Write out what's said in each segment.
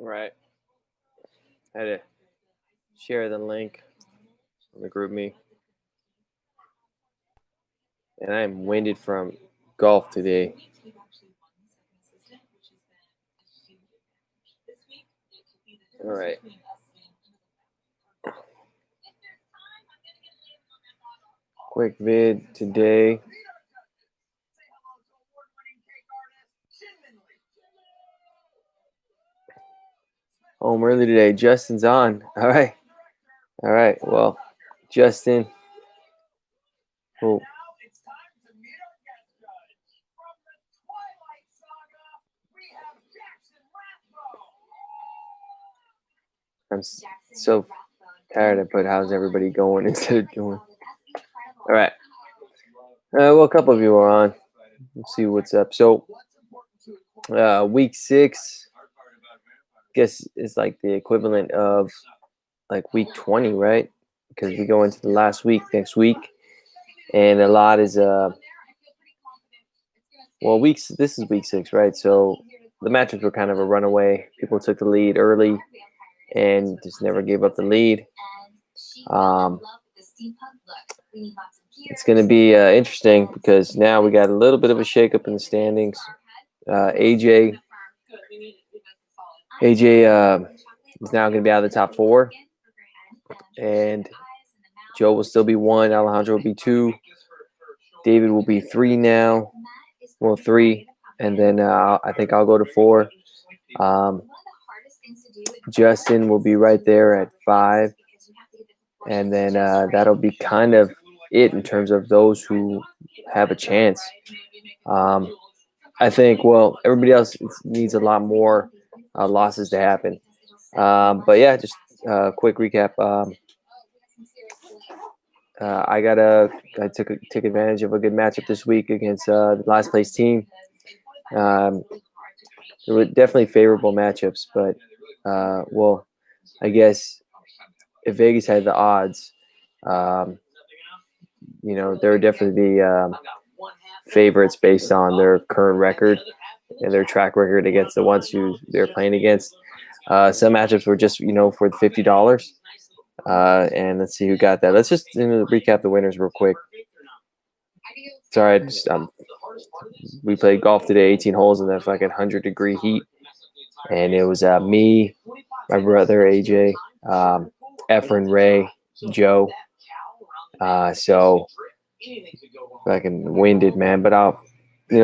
Right. I had to share the link on the group me. And I'm winded from golf today. All right. Quick vid today. Home early today. Justin's on. All right. All right. Well, Justin. Well, I'm so tired of put how's everybody going instead of doing. All right. Well, a couple of you are on. Let's see what's up. So, week 6, guess is like the equivalent of like week 20, right? Because we go into the last week next week, and a lot is weeks. This is week 6, right? So the matchups were kind of a runaway. People took the lead early and just never gave up the lead. It's going to be interesting because now we got a little bit of a shakeup in the standings. AJ is now going to be out of the top 4, and Joe will still be 1. Alejandro will be 2. David will be 3 now. Well, 3, and then I think I'll go to 4. Justin will be right there at 5, and then that'll be kind of it in terms of those who have a chance. I think, well, everybody else needs a lot more losses to happen. But yeah, just a quick recap. I took advantage of a good matchup this week against the last place team. There were definitely favorable matchups, but well, I guess if Vegas had the odds, there would definitely be favorites based on their current record and their track record against the ones who they're playing against. Some matchups were just for the $50. And let's see who got that. Let's just recap the winners real quick. Sorry, we played golf today, 18 holes in that fucking 100-degree heat, and it was me, my brother AJ, Efren, Ray, Joe. So fucking winded, man. But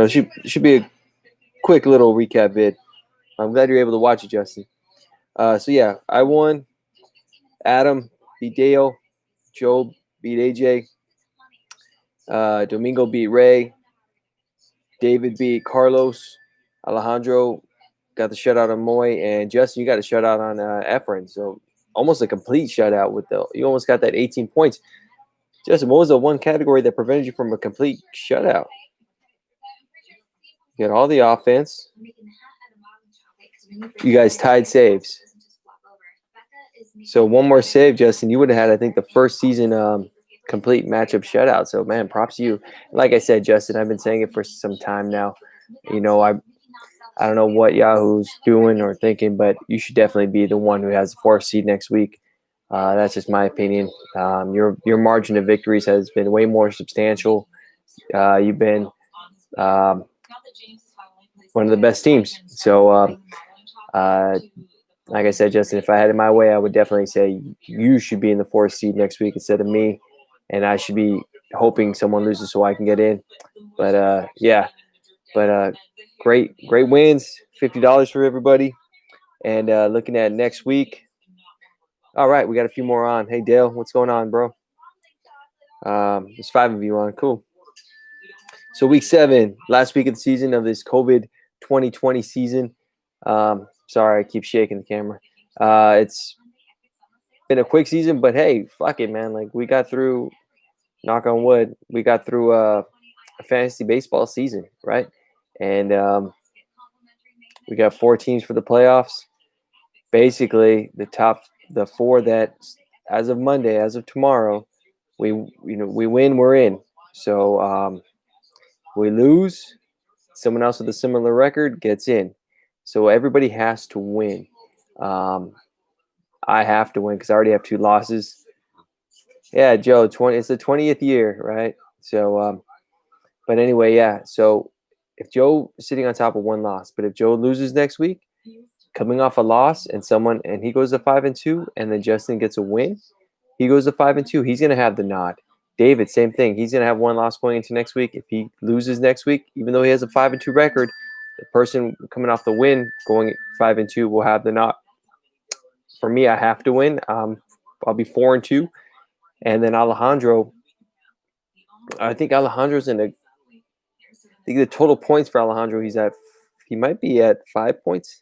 should be a quick little recap vid. I'm glad you're able to watch it, Justin. So yeah, I won. Adam beat Dale. Joe beat AJ. Domingo beat Ray. David beat Carlos. Alejandro got the shutout on Moy, and Justin, you got a shutout on Efren. So almost a complete shutout you almost got that 18 points. Justin, what was the one category that prevented you from a complete shutout? You got all the offense. You guys tied saves. So one more save, Justin, you would have had, I think, the first season complete matchup shutout. So, man, props to you. Like I said, Justin, I've been saying it for some time now. I don't know what Yahoo's doing or thinking, but you should definitely be the one who has the 4th seed next week. That's just my opinion. Your margin of victories has been way more substantial. You've been one of the best teams. So, like I said, Justin, if I had it my way, I would definitely say you should be in the 4th seed next week instead of me, and I should be hoping someone loses so I can get in. But yeah, but great wins, $50 for everybody, and looking at next week. All right, we got a few more on. Hey Dale, what's going on, bro? There's 5 of you on. Cool. So week 7, last week of the season of this COVID 2020 season. Sorry, I keep shaking the camera. It's been a quick season, but hey, fuck it, man. Like we got through knock on wood, we got through a fantasy baseball season, right? And we got 4 teams for the playoffs. Basically, the 4 that, as of Monday, as of tomorrow, we win, we're in. So we lose, someone else with a similar record gets in. So everybody has to win. I have to win because I already have 2 losses. Yeah, Joe, it's the 20th year, right? So, but anyway, yeah. So if Joe is sitting on top of 1 loss, but if Joe loses next week, coming off a loss, and he goes to 5-2, and then Justin gets a win, he goes to 5-2. He's gonna have the nod. David, same thing. He's gonna have 1 loss going into next week. If he loses next week, even though he has a 5-2 record, the person coming off the win going 5-2 will have the nod. For me, I have to win. I'll be 4-2, and then Alejandro. I think Alejandro's in a. I think the total points for Alejandro, he might be at 5 points.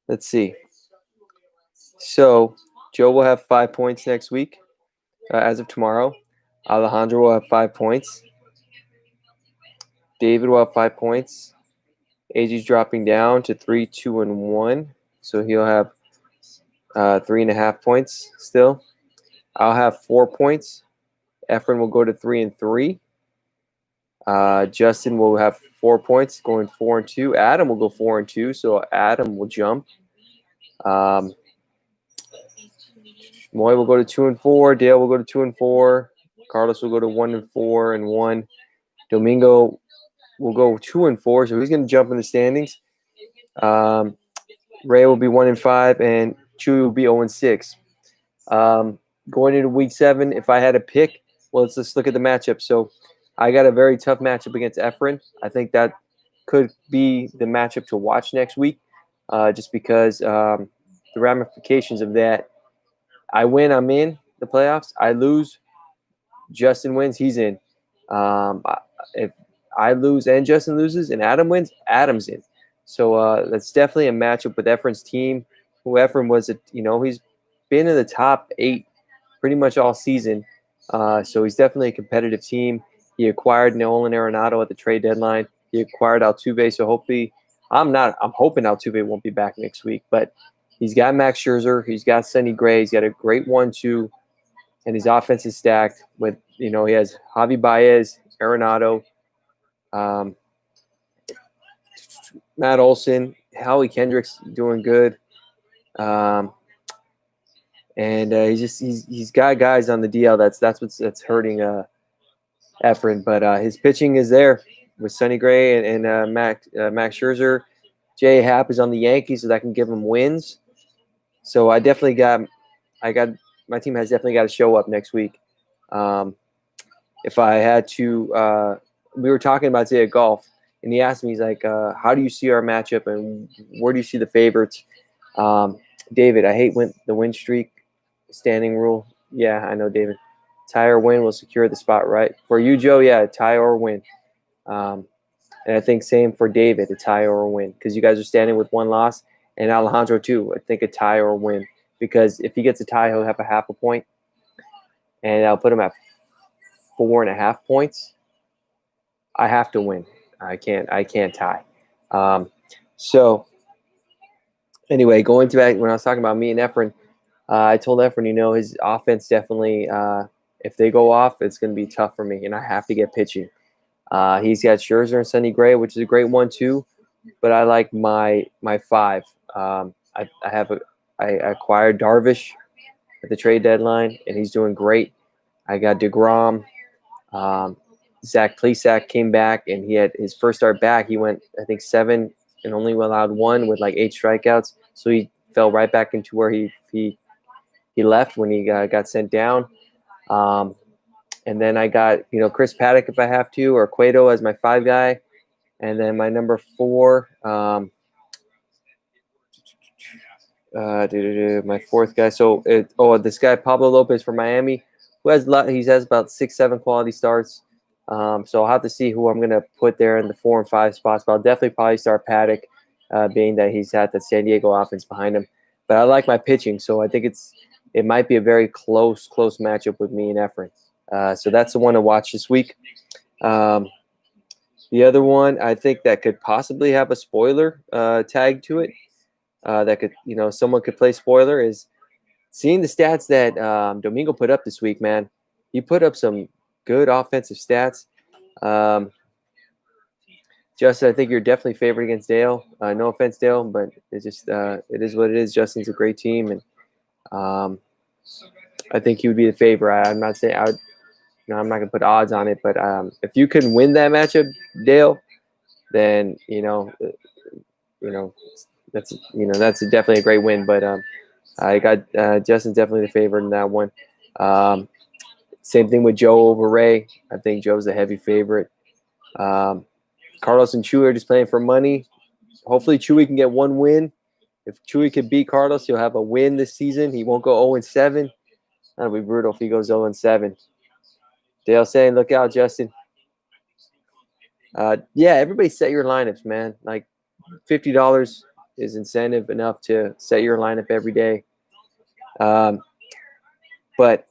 Let's see. So Joe will have 5 points next week, as of tomorrow. Alejandro will have 5 points. David will have 5 points. AG's dropping down to 3, 2, and 1, so he'll have 3.5 points still. I'll have 4 points. Efren will go to 3 and 3. Justin will have 4 points, going 4-2. Adam will go 4-2, so Adam will jump. Moy will go to 2 and 4. Dale will go to 2 and 4. Carlos will go to 1 and 4 and 1. Domingo will go 2 and 4, so he's going to jump in the standings. Ray will be 1 and 5, and Chewy will be 0 and 6. Going into week 7, if I had a pick, well, let's just look at the matchup. So I got a very tough matchup against Efren. I think that could be the matchup to watch next week, just because the ramifications of that. I win, I'm in the playoffs. I lose, Justin wins, he's in. If I lose and Justin loses and Adam wins, Adam's in. So that's definitely a matchup with Efren's team. Who Efren was, he's been in the top 8 pretty much all season. So he's definitely a competitive team. He acquired Nolan Arenado at the trade deadline. He acquired Altuve, so hopefully, I'm hoping Altuve won't be back next week, but he's got Max Scherzer, he's got Sonny Gray, he's got a great 1-2, and his offense is stacked with, he has Javi Baez, Arenado, Matt Olson, Howie Kendricks doing good. And he's got guys on the DL. That's hurting Efren, but his pitching is there with Sonny Gray and Max Scherzer. Jay Happ is on the Yankees, so that can give him wins. So my team has definitely got to show up next week. If I had to, we were talking about today at golf, and he asked me, he's like, how do you see our matchup, and where do you see the favorites? David, I hate the win streak standing rule. Yeah, I know, David. Tie or win will secure the spot, right? For you, Joe, yeah, tie or win. And I think same for David, a tie or a win, because you guys are standing with 1 loss, and Alejandro too. I think a tie or a win, because if he gets a tie, he'll have a 0.5 point, and I'll put him at 4.5 points. I have to win. I can't tie. So anyway, going to back when I was talking about me and Efren, I told Efren, his offense definitely, if they go off, it's going to be tough for me, and I have to get pitching. He's got Scherzer and Sonny Gray, which is a great 1-2, but I like my 5. I acquired Darvish at the trade deadline, and he's doing great. I got DeGrom. Zach Plesac came back, and he had his first start back. He went, I think, 7 and only allowed 1 with like 8 strikeouts. So he fell right back into where he left when he got sent down. And then I got, Chris Paddock if I have to, or Cueto as my 5 guy. And then my number 4, my 4th guy. So, this guy, Pablo Lopez from Miami, who has he has about 6-7 quality starts. So I'll have to see who I'm going to put there in the 4 and 5 spots. But I'll definitely probably start Paddock, being that he's had the San Diego offense behind him. But I like my pitching, so I think it might be a very close matchup with me and Efren. So that's the one to watch this week. The other one I think that could possibly have a spoiler tag to it. That could, someone could play spoiler is seeing the stats that Domingo put up this week, man. He put up some good offensive stats. Justin, I think you're definitely favored against Dale. No offense, Dale, but it's just it is what it is. Justin's a great team, and I think he would be the favorite. I'm not saying I'm not gonna put odds on it, but if you can win that matchup, Dale, then that's definitely a great win. But I got Justin's definitely the favorite in that one. Same thing with Joe over Ray. I think Joe's the heavy favorite. Carlos and Chewy are just playing for money. Hopefully Chewy can get one win. If Chewy can beat Carlos, he'll have a win this season. He won't go 0-7. That'll be brutal if he goes 0-7. Dale saying, look out, Justin. Yeah, everybody set your lineups, man. Like $50 is incentive enough to set your lineup every day. But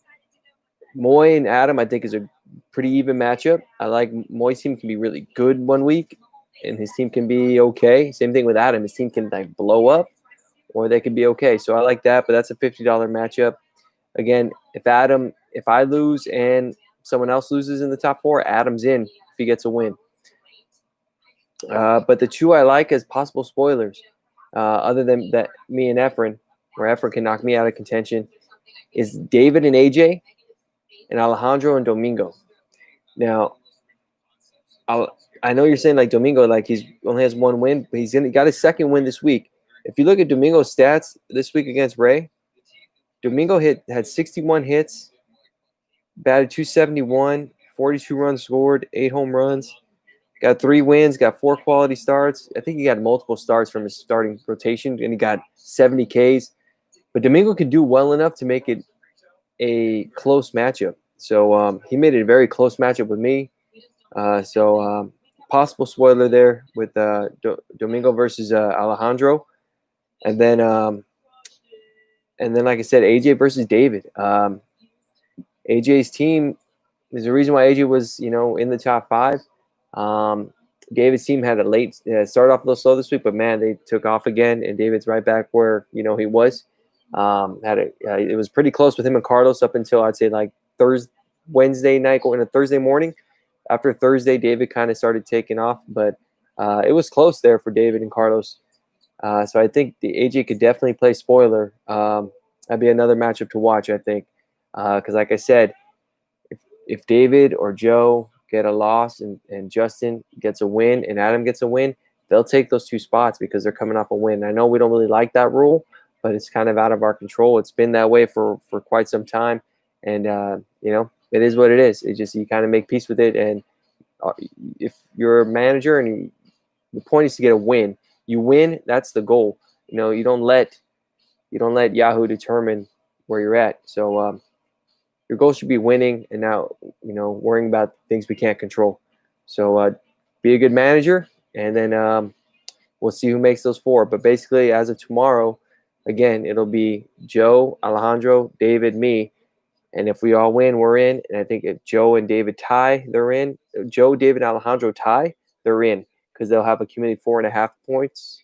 Moy and Adam, I think, is a pretty even matchup. I like Moy's team can be really good one week, and his team can be okay. Same thing with Adam. His team can like blow up, or they could be okay. So I like that, but that's a $50 matchup. Again, if I lose and someone else loses in the top four, Adam's in if he gets a win. But the two I like as possible spoilers, other than that, me and Efren, where Efren can knock me out of contention, is David and AJ, and Alejandro and Domingo. Now, I know you're saying like Domingo, like he's only has one win, but he got his second win this week. If you look at Domingo's stats this week against Ray, Domingo had 61 hits, batted .271, 42 runs scored, 8 home runs, got 3 wins, got 4 quality starts. I think he got multiple starts from his starting rotation, and he got 70 Ks. But Domingo can do well enough to make it a close matchup. So he made it a very close matchup with me. So possible spoiler there with Domingo versus Alejandro. And then, like I said, AJ versus David. AJ's team, there's a reason why AJ was, in the top 5. David's team had a late start off a little slow this week, but man, they took off again, and David's right back where he was. It was pretty close with him and Carlos up until I'd say like Wednesday night, going to Thursday morning. After Thursday, David kind of started taking off, but it was close there for David and Carlos. So I think the AJ could definitely play spoiler. That'd be another matchup to watch, I think, because like I said, if David or Joe get a loss and Justin gets a win and Adam gets a win, they'll take those 2 spots because they're coming off a win. I know we don't really like that rule, but it's kind of out of our control. It's been that way for quite some time, and it is what it is. It's just you kind of make peace with it, and if you're a manager and the point is to get a win, you win. That's the goal. You don't let Yahoo determine where you're at. So your goal should be winning, and not worrying about things we can't control. So be a good manager, and then we'll see who makes those 4. But basically, as of tomorrow, again, it'll be Joe, Alejandro, David, me. And if we all win, we're in. And I think if Joe and David tie, they're in. Joe, David, and Alejandro tie, they're in because they'll have accumulated 4.5 points.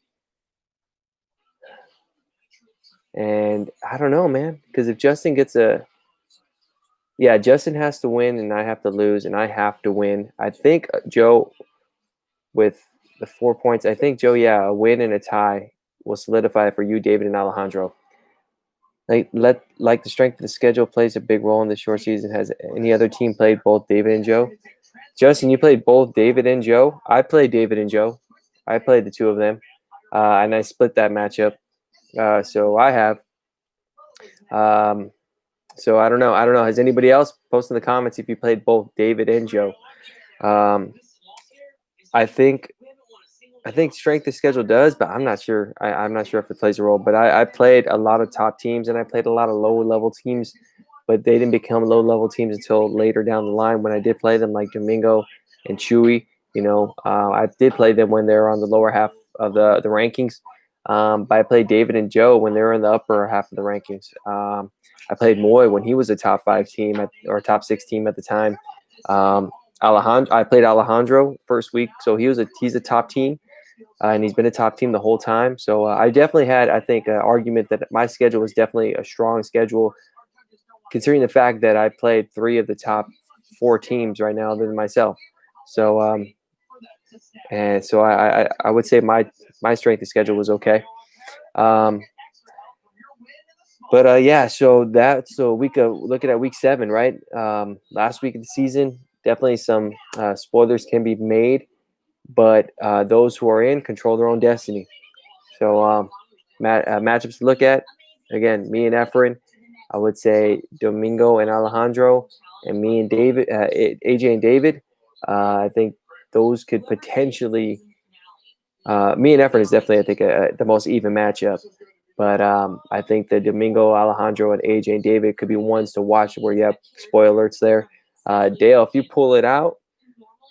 And I don't know, man, because if Justin gets Justin has to win and I have to lose and I have to win. I think Joe, with the 4 points, I think Joe, a win and a tie will solidify it for you, David, and Alejandro. The strength of the schedule plays a big role in the short season. Has any other team played both David and Joe? Justin, you played both David and Joe. I played David and Joe. I played the 2 of them, and I split that matchup. So I have. So I don't know. Has anybody else posted in the comments if you played both David and Joe? I think strength of schedule does, but I'm not sure. I'm not sure if it plays a role. But I played a lot of top teams and I played a lot of lower level teams, but they didn't become low level teams until later down the line when I did play them, like Domingo and Chewy. I did play them when they were on the lower half of the rankings. But I played David and Joe when they were in the upper half of the rankings. I played Moy when he was a top 5 team or top 6 team at the time. I played Alejandro first week, so he's a top team, and he's been a top team the whole time. So I definitely had, I think, an argument that my schedule was definitely a strong schedule, considering the fact that I played 3 of the top 4 teams right now other than myself. So and so I would say my strength of schedule was okay. Um, but yeah, so week of looking at week 7, right? Last week of the season, definitely some spoilers can be made, but those who are in control their own destiny. So matchups to look at, again, me and Efren. I would say Domingo and Alejandro, and me and David, AJ and David. I think those could potentially. Me and Efren is definitely, I think, the most even matchup. But I think the Domingo, Alejandro, and AJ and David could be ones to watch where you have spoiler alerts there. Dale, if you pull it out,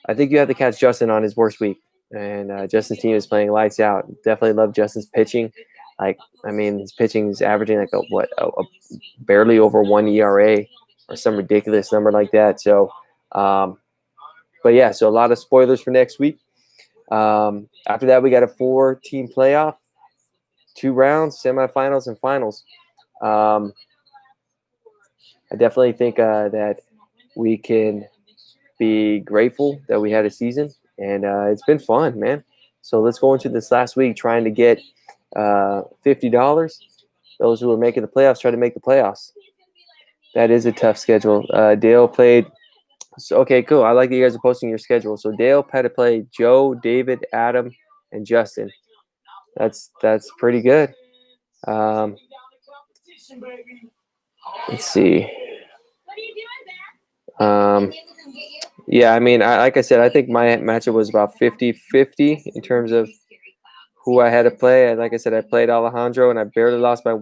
I think you have to catch Justin on his worst week. And Justin's team is playing lights out. Definitely love Justin's pitching. His pitching is averaging like a barely over 1 ERA or some ridiculous number like that. So, but yeah, so a lot of spoilers for next week. After that, we got a 4-team playoff, 2 rounds, semifinals and finals. I definitely think that we can be grateful that we had a season, and it's been fun, man. So let's go into this last week trying to get $50. Those who are making the playoffs try to make the playoffs. That is a tough schedule. Dale played. So, okay, cool. I like that you guys are posting your schedule. So Dale had to play Joe, David, Adam, and Justin. That's pretty good. Let's see. Yeah, I mean, like I said, I think my matchup was about 50-50 in terms of who I had to play. Like I said, I played Alejandro, and I barely lost by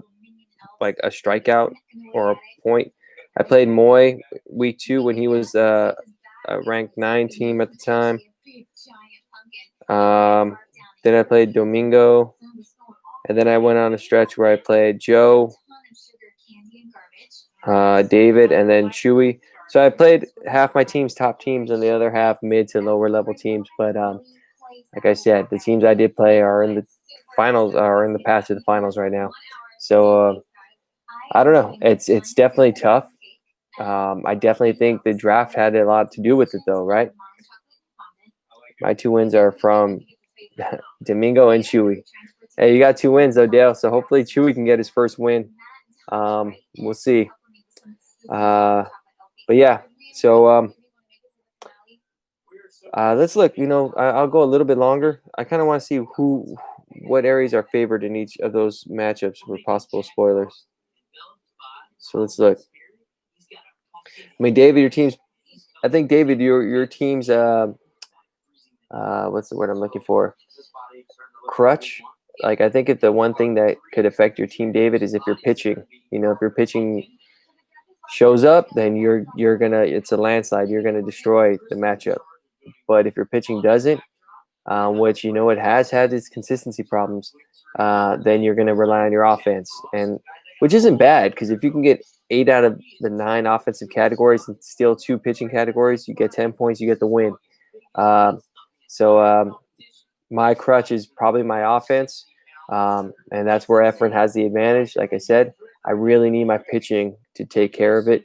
like a strikeout or a point. I played Moy week 2 when he was a ranked 9 team at the time. Then I played Domingo, and then I went on a stretch where I played Joe, David, and then Chewy. So I played half my team's top teams and the other half mid to lower level teams. But like I said, the teams I did play are in the finals, are in the path to the finals right now. So I don't know. It's definitely tough. I definitely think the draft had a lot to do with it, though, right? My 2 wins are from Domingo and Chewy. Hey, you got 2 wins, though, Dale. So hopefully Chewy can get his first win. We'll see. But yeah, so let's look. I'll go a little bit longer. I kind of want to see what areas are favored in each of those matchups with possible spoilers. So let's look. I mean, David, your team's. I think David, your team's. What's the word I'm looking for? Crutch. Like, I think if the one thing that could affect your team, David, is if you're pitching. If your pitching shows up, then you're gonna. It's a landslide. You're gonna destroy the matchup. But if your pitching doesn't, which it has had its consistency problems, then you're gonna rely on your offense, and which isn't bad because if you can get 8 out of the 9 offensive categories and still 2 pitching categories, you get 10 points, you get the win. So my crutch is probably my offense, and that's where Efren has the advantage. Like I said, I really need my pitching to take care of it.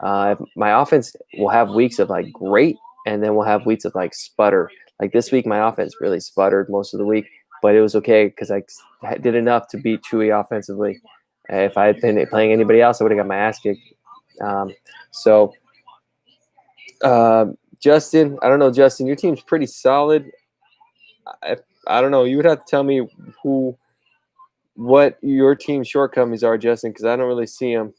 My offense will have weeks of like great, and then we'll have weeks of like sputter. Like this week, my offense really sputtered most of the week, but it was okay because I did enough to beat Chewy offensively. If I had been playing anybody else, I would have got my ass kicked. Justin, I don't know, Justin, your team's pretty solid. I don't know. You would have to tell me what your team's shortcomings are, Justin, because I don't really see them.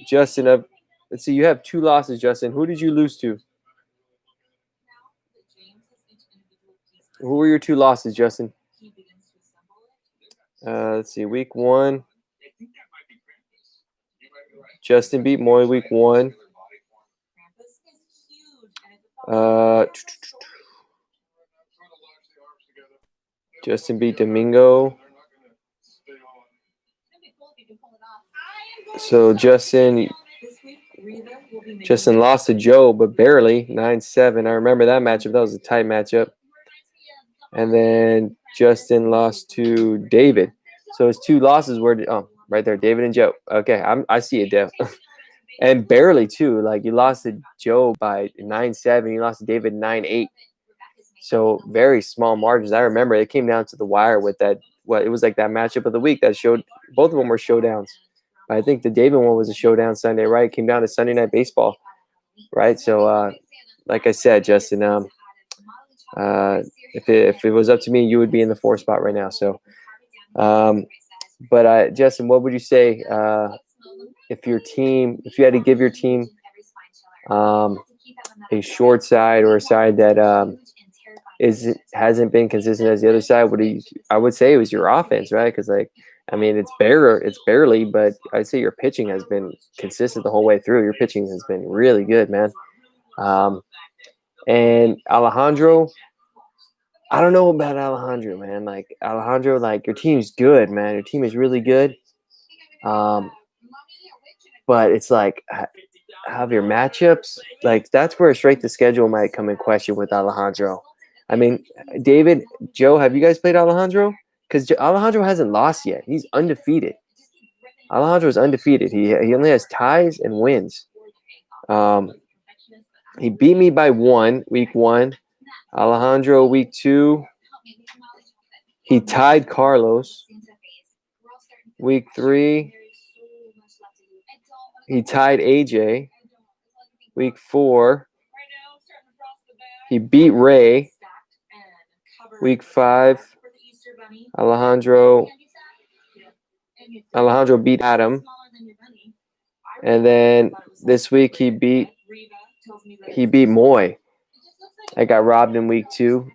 Justin, let's see. You have 2 losses, Justin. Who did you lose to? Who were your 2 losses, Justin? Let's see. Week 1. Justin beat Moy week 1. Justin beat Domingo. So Justin lost to Joe, but barely 9-7. I remember that matchup. That was a tight matchup. And then Justin lost to David. So his 2 losses were right there, David and Joe. Okay, I see it, Dev. And barely too. Like you lost to Joe by 9-7. You lost to David 9-8. So very small margins. I remember it came down to the wire with that. Well, it was like that matchup of the week that showed both of them were showdowns. I think the David one was a showdown Sunday, right? It came down to Sunday Night Baseball, right? So, like I said, Justin, if it was up to me, you would be in the 4 spot right now. So, but Justin, what would you say if you had to give your team a short side or a side that hasn't been consistent as the other side? I would say it was your offense, right? Because it's barely, but I'd say your pitching has been consistent the whole way through. Your pitching has been really good, man. And Alejandro, I don't know about Alejandro, man. Like Alejandro, like your team's good, man. Your team is really good. But it's like have your matchups. Like that's where straight to schedule might come in question with Alejandro. I mean, David, Joe, have you guys played Alejandro? Because Alejandro hasn't lost yet. He's undefeated. Alejandro is undefeated. He only has ties and wins. He beat me by 1 week 1. Alejandro week 2. He tied Carlos. Week 3. He tied AJ. Week 4. He beat Ray. Week 5. Alejandro beat Adam. And then this week he beat Moy. I got robbed in week 2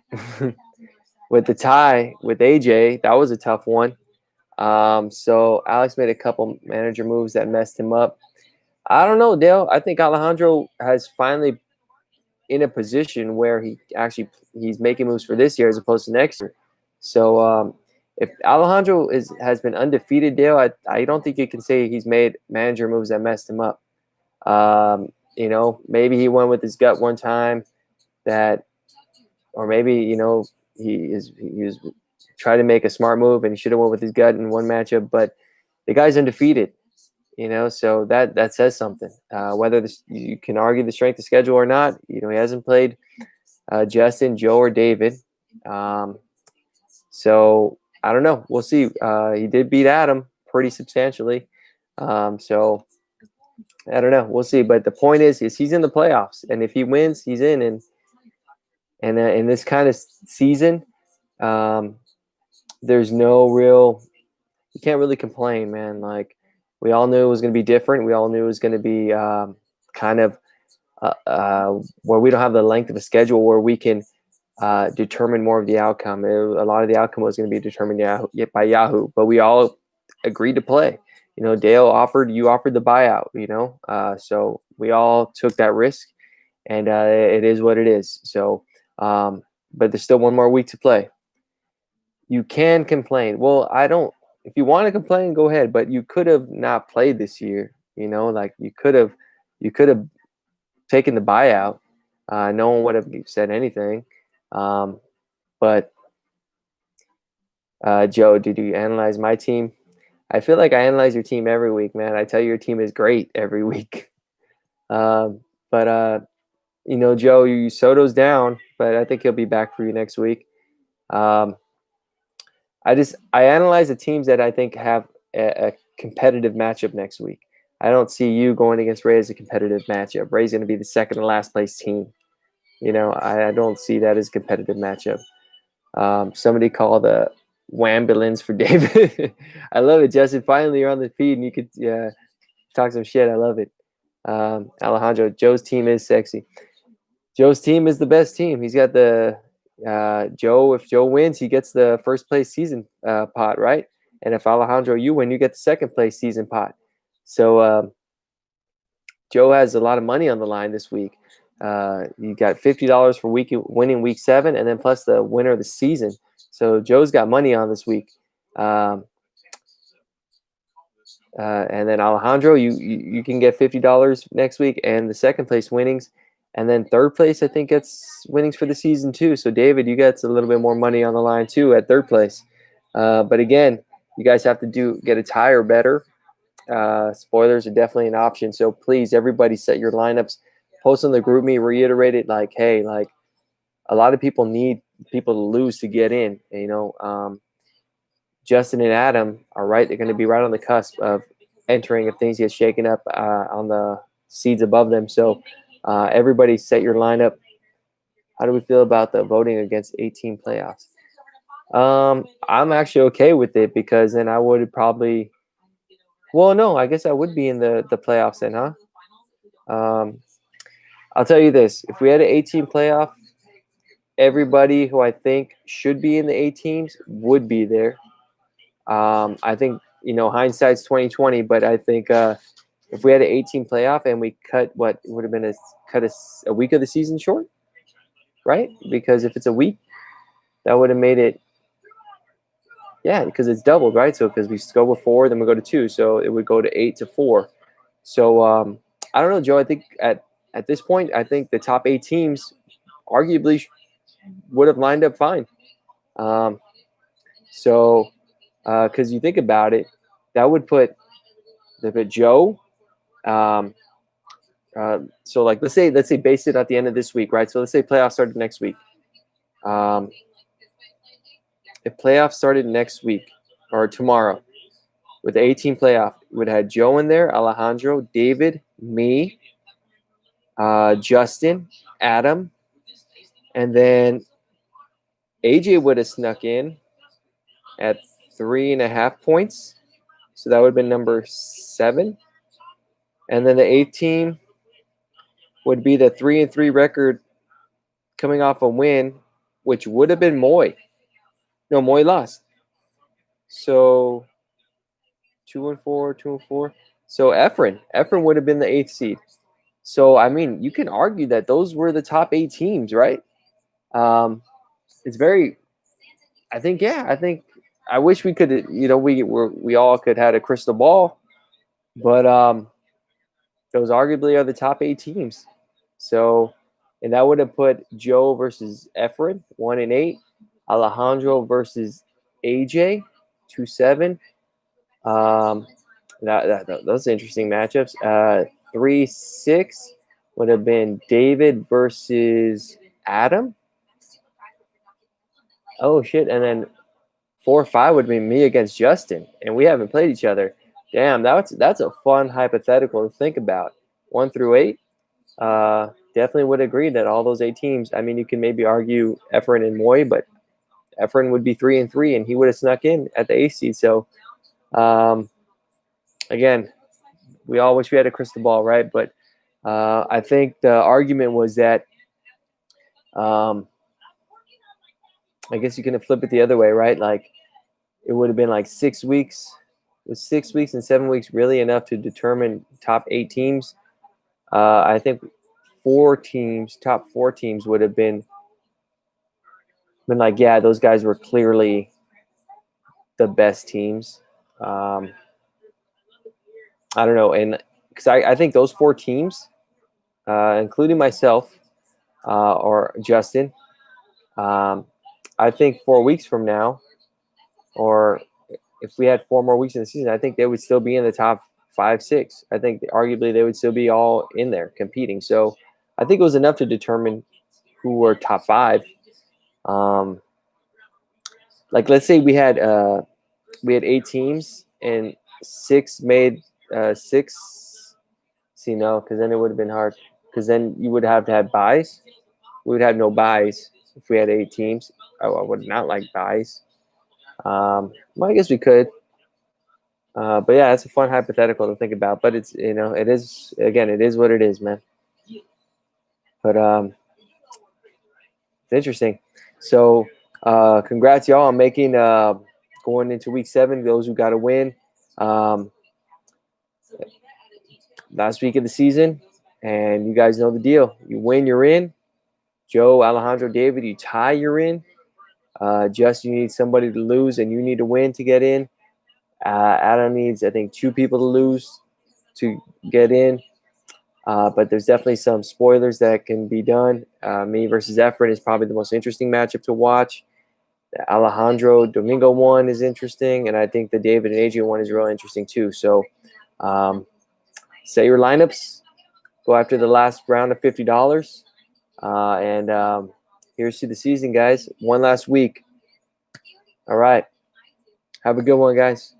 with the tie with AJ. That was a tough one. So Alex made a couple manager moves that messed him up. I don't know, Dale. I think Alejandro has finally in a position where he's making moves for this year as opposed to next year. So if Alejandro has been undefeated, Dale, I don't think you can say he's made manager moves that messed him up. Maybe he went with his gut one time or maybe he was trying to make a smart move and he should have went with his gut in one matchup, but the guy's undefeated. So that says something. Whether you can argue the strength of schedule or not, he hasn't played Justin, Joe, or David. So I don't know. We'll see. He did beat Adam pretty substantially. So I don't know. We'll see. But the point is he's in the playoffs, and if he wins, he's in. And in this kind of season, there's no real. You can't really complain, man. Like. We all knew it was going to be different. We all knew it was going to be kind of where we don't have the length of a schedule where we can determine more of the outcome. A lot of the outcome was going to be determined by Yahoo, but we all agreed to play. Dale offered the buyout. So we all took that risk, and it is what it is. So, but there's still one more week to play. You can complain. Well, I don't. If you want to complain, go ahead. But you could have not played this year. Like you could have taken the buyout. No one would have said anything. But Joe, did you analyze my team? I feel like I analyze your team every week, man. I tell you your team is great every week. But Joe, Soto's down, but I think he'll be back for you next week. I analyze the teams that I think have a competitive matchup next week. I don't see you going against Ray as a competitive matchup. Ray's going to be the second to last place team. I don't see that as a competitive matchup. Somebody call the Wambulance for David. I love it, Justin. Finally, you're on the feed and you could talk some shit. I love it. Alejandro, Joe's team is sexy. Joe's team is the best team. He's got the Joe. If Joe wins, he gets the first place season pot, right? And if Alejandro, you win, you get the second place season pot. So Joe has a lot of money on the line this week. You got $50 for winning week 7, and then plus the winner of the season. So Joe's got money on this week. And then Alejandro, you can get $50 next week, and the second place winnings, and then third place I think gets winnings for the season too. So David, you got a little bit more money on the line too at third place. But again, you guys have to get a tie or better. Spoilers are definitely an option. So please, everybody, set your lineups. Post on the group me. Reiterate it like, hey, like a lot of people need people to lose to get in. Justin and Adam are right. They're going to be right on the cusp of entering if things get shaken up on the seeds above them. So everybody set your lineup. How do we feel about the voting against 18 playoffs? I'm actually okay with it because then I would probably – well, no, I guess I would be in the playoffs then, huh? I'll tell you this. If we had an 18 playoff, everybody who I think should be in the 8 teams would be there. I think, hindsight's 2020, but I think if we had an 18 playoff and we cut what would have been a week of the season short, right? Because if it's a week, that would have made it, because it's doubled, right? So because we go with 4, then we go to 2, so it would go to 8 to 4. So I don't know, Joe. I think at this point, I think the top 8 teams arguably would have lined up fine. Because you think about it, that would put Joe. So like let's say base it at the end of this week, right? So let's say playoffs started next week. If playoffs started next week or tomorrow with the 18 playoff, we would have had Joe in there, Alejandro, David, me, Justin, Adam, and then AJ would have snuck in at 3.5 points. So that would have been number 7. And then the 8th team would be the 3-3 record coming off a win, which would have been Moy. No, Moy lost. So 2-4, 2-4. So Efren would have been the 8th seed. So, I mean, you can argue that those were the top 8 teams, right? It's very – I think I wish we could, we all could have had a crystal ball, but those arguably are the top 8 teams. So, and that would have put Joe versus Efren, 1-8, Alejandro versus AJ, 2-7. Those are interesting matchups. 3-6 would have been David versus Adam. Oh shit! And then 4-5 would be me against Justin, and we haven't played each other. Damn, that's a fun hypothetical to think about. 1 through 8. Definitely would agree that all those 8 teams. I mean, you can maybe argue Efren and Moy, but Efren would be 3-3, and he would have snuck in at the 8th seed. So, again, we all wish we had a crystal ball, right? But I think the argument was that. I guess you can flip it the other way, right? Like it would have been like 6 weeks. Was 6 weeks and 7 weeks really enough to determine top 8 teams? I think top 4 teams would have been like, yeah, those guys were clearly the best teams. I don't know. And because I think those 4 teams, including myself or Justin, I think 4 weeks from now, or if we had 4 more weeks in the season, I think they would still be in the top 5, 6. I think arguably they would still be all in there competing. So I think it was enough to determine who were top 5. Like let's say we had 8 teams and 6 made 6. See, no, because then it would have been hard. Because then you would have to have buys. We would have no buys if we had 8 teams. I would not like buys. Well, I guess we could. But yeah, it's a fun hypothetical to think about. But it's it is what it is, man. But it's interesting. So congrats, y'all, on making going into week 7. Those who got to win. Last week of the season, and you guys know the deal. You win, you're in. Joe, Alejandro, David, you tie, you're in. Just you need somebody to lose, and you need to win to get in. Adam needs, I think, 2 people to lose to get in. But there's definitely some spoilers that can be done. Me versus Efren is probably the most interesting matchup to watch. The Alejandro Domingo one is interesting, and I think the David and Adrian one is real interesting too. So set your lineups. Go after the last round of $50. And here's to the season, guys. One last week. All right. Have a good one, guys.